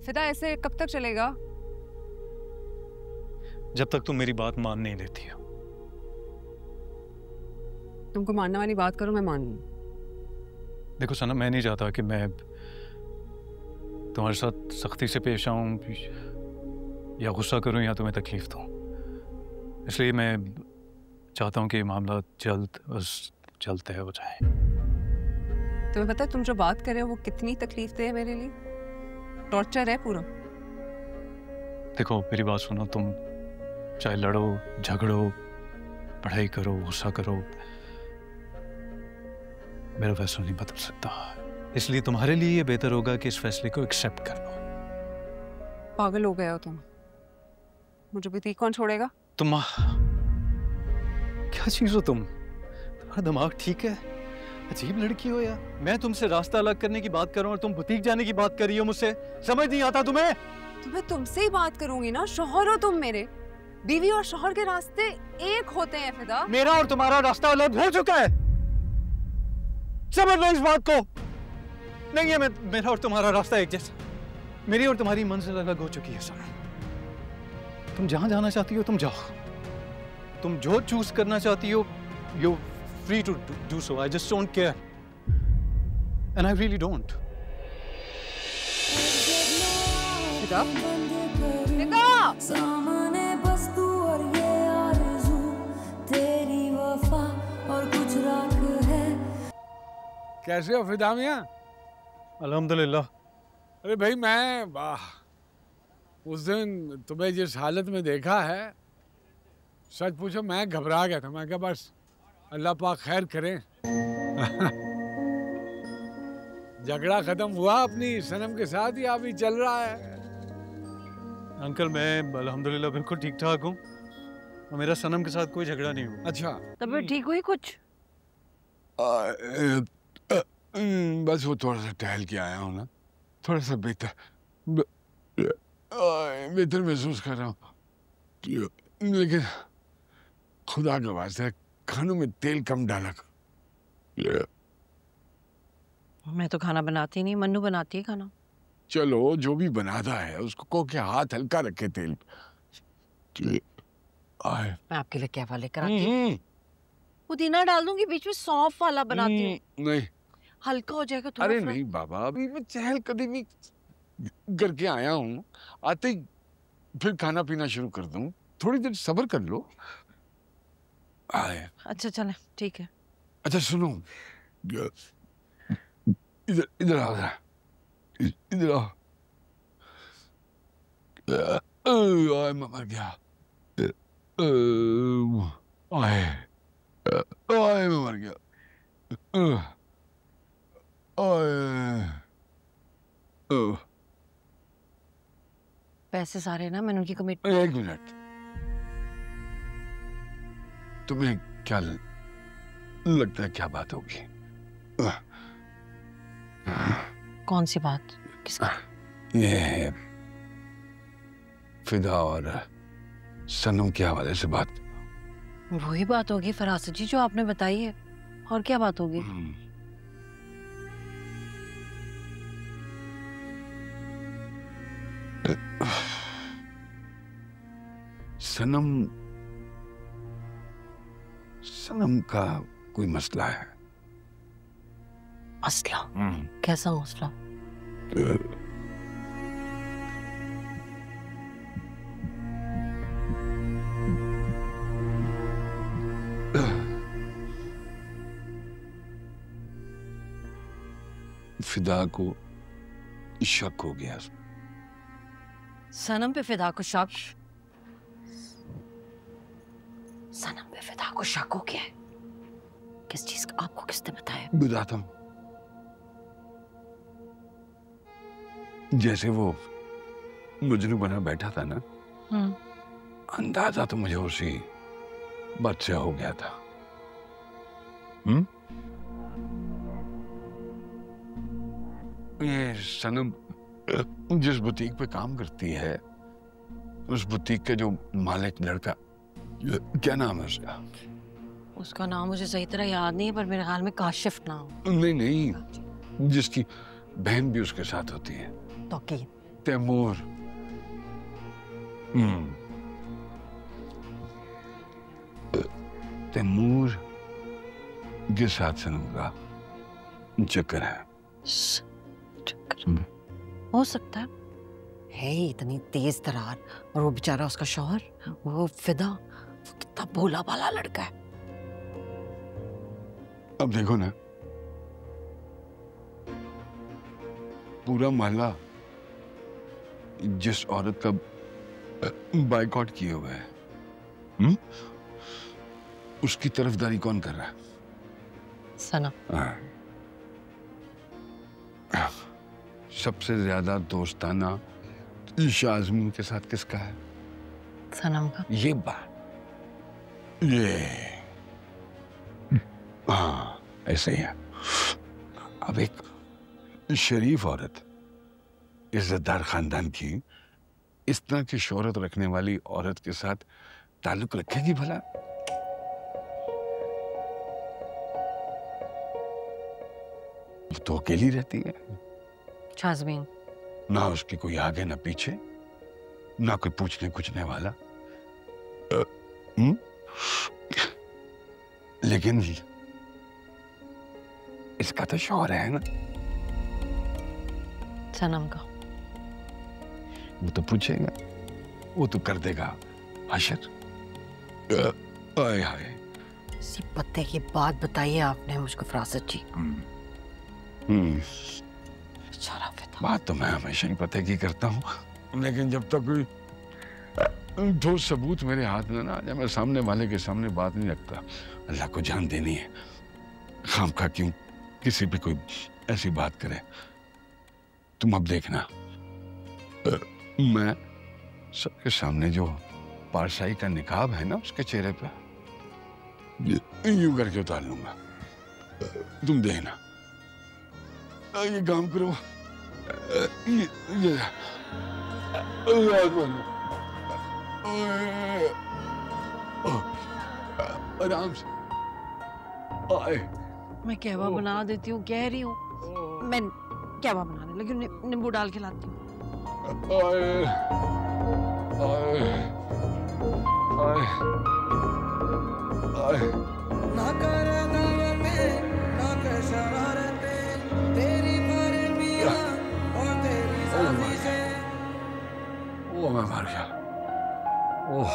फिदा ऐसे कब तक चलेगा? जब तक तुम मेरी बात मान नहीं लेती हो। तुमको मानने वाली बात करो, मैं मान लूं। देखो सनम, मैं नहीं चाहता कि मैं तुम्हारे साथ सख्ती से पेश आऊं या गुस्सा करूं या तुम्हें तकलीफ दूं। इसलिए मैं चाहता हूं कि मामला जल्द तय हो जाए। तुम्हें पता है तुम जो बात कर रहे हो वो कितनी तकलीफ है मेरे लिए? टॉर्चर है पूरा। देखो मेरी बात सुनो, तुम चाहे लड़ो झगड़ो पढ़ाई करो गुस्सा करो, मेरा फैसला नहीं बदल सकता। इसलिए तुम्हारे लिए ये बेहतर होगा कि इस फैसले को एक्सेप्ट कर लो। पागल हो गए हो तुम। मुझे भी कौन छोड़ेगा? तुम क्या चीज हो तुम? तुम्हारा दिमाग ठीक है? अजीब लड़की हो यार। मैं तुमसे रास्ता अलग करने की बात कर रहा हूँ और तुम बुटीक जाने की बात कर रही हो मुझसे। समझ नहीं आता तुम्हें? तो मैं तुमसे ही बात करूंगी ना, शौहर हो तुम मेरे। बीवी और शौहर के रास्ते एक होते हैं फिदा। मेरा और तुम्हारा रास्ता अलग हो चुका है, समझ लो इस बात को। नहीं है मेरा और तुम्हारा रास्ता एक जैसा। मेरी और तुम्हारी मंजिल अलग हो चुकी है सनम। तुम जहां जाना चाहती हो तुम जाओ, तुम जो चूज करना चाहती हो you free to do so. I just don't care. And I really don't. फिदा? फिदा! सामने बस तू और ये आरज़ू, तेरी वफा और कुछ राख है। कैसे हो फिदा मियां? अल्हम्दुलिल्लाह। अरे भाई मैं उस दिन तुम्हें जिस हालत में देखा है, सच पूछो मैं घबरा गया था। मैं क्या बस अल्लाह पाक खैर करे। झगड़ा खत्म हुआ अपनी सनम के साथ या अभी चल रहा है? अंकल मैं अल्हम्दुलिल्लाह बिल्कुल ठीक ठाक हूँ और मेरा सनम के साथ कोई झगड़ा नहीं हुआ। अच्छा, तबीयत ठीक हुई कुछ? बस वो थोड़ा सा टहल के आया हूँ ना, थोड़ा सा बेहतर महसूस कर रहा हूँ। लेकिन खुदा का वास्ता है खानों में तेल कम डाला कर। मैं तो खाना बनाती नहीं, मन्नू बनाती है खाना। चलो जो भी बनाता है उसको को के हाथ हल्का रखे तेल। मैं आपके लिए क्या वाला लेकर आती हूँ? पुदीना डाल दूंगी बीच में, सौंफ वाला बनाती हूँ। नहीं हल्का हो जाएगा थोड़ा। अरे नहीं बाबा, अभी मैं चहल कदमी करके आया हूँ, आते ही फिर खाना पीना शुरू कर दूँ। थोड़ी देर सब्र कर लो। अच्छा चले ठीक है। अच्छा सुनो, इधर इधर आओ, इधर आओ। मैं मर गया। मैं मर गया। पैसे सारे ना मैंने उनकी कमिटमेंट। एक मिनट, तुम्हें क्या लगता है क्या बात होगी? कौन सी बात? किसका? ये फिदा और सनम के हवाले से बात। वही बात होगी फरासत जी जो आपने बताई है, और क्या बात होगी? सनम का कोई मसला है। मसला? कैसा मसला? फिदा को शक हो गया। सनम पे फिदा को शक? सनम पे फिदा को शक हो गया है? किस चीज का? आपको किसने बताया? बताता हूं। जैसे वो मुजरिम बना बैठा था ना, अंदाजा तो मुझे उसी बात से हो गया था। ये सनम जिस बुटीक पे काम करती है, उस बुटीक के जो मालिक लड़का, क्या नाम है उसका? उसका नाम मुझे सही तरह याद नहीं है, पर मेरे ख्याल में काशिफ नाम। नहीं, जिसकी बहन भी उसके साथ होती है। तौकीर। तैमूर। तैमूर के साथ सनम का चक्कर है। चक्कर हो सकता है इतनी तेज तरार, और वो बेचारा उसका शौहर, वो फिदा, वो कितना भोला भाला लड़का है। अब देखो ना, पूरा मोहल्ला जिस औरत का बाइकआउट किए हुए है, उसकी तरफदारी कौन कर रहा है? सनम। सबसे ज्यादा दोस्ताना शाज़मीन के साथ किसका है? सनम का। ये बात, ये हाँ ऐसे ही है। अब एक शरीफ औरत, इज्जतदार खानदान की, इस तरह की शोहरत रखने वाली औरत के साथ ताल्लुक रखेगी भला? तो अकेली रहती है, शाज़मीन। ना उसके कोई आगे ना पीछे, ना कोई पूछने कुछने वाला। लेकिन इसका तो शौहर है ना, सनम का। वो तो पूछेगा, वो तो कर देगा हशर। आए हाय, इसी पत्ते की बात बताइए आपने मुझको फरासत जी। बेचारा फिदा। बात तो मैं हमेशा ही पते की करता हूँ, लेकिन जब तक कोई ठोस सबूत मेरे हाथ में ना आ जाए, मैं सामने वाले के सामने बात नहीं रखता। अल्लाह को जान देनी है, खामखा क्यों किसी पे कोई ऐसी बात करे। तुम अब देखना, मैं सबके सामने जो पारसाई का निकाब है ना उसके चेहरे पे यूं करके उतार लूंगा। तुम देखना, ये काम करो, ये आराम से। मैं कहवा बना देती हूँ, कह रही हूँ। मैं कहवा बनाने लगी हूँ, नींबू डाल के लाती हूँ। ना कर दावतें, ना कर शरारतें, तेरी बारे मियां और तेरी साजिशें। मैं मर गया। ओह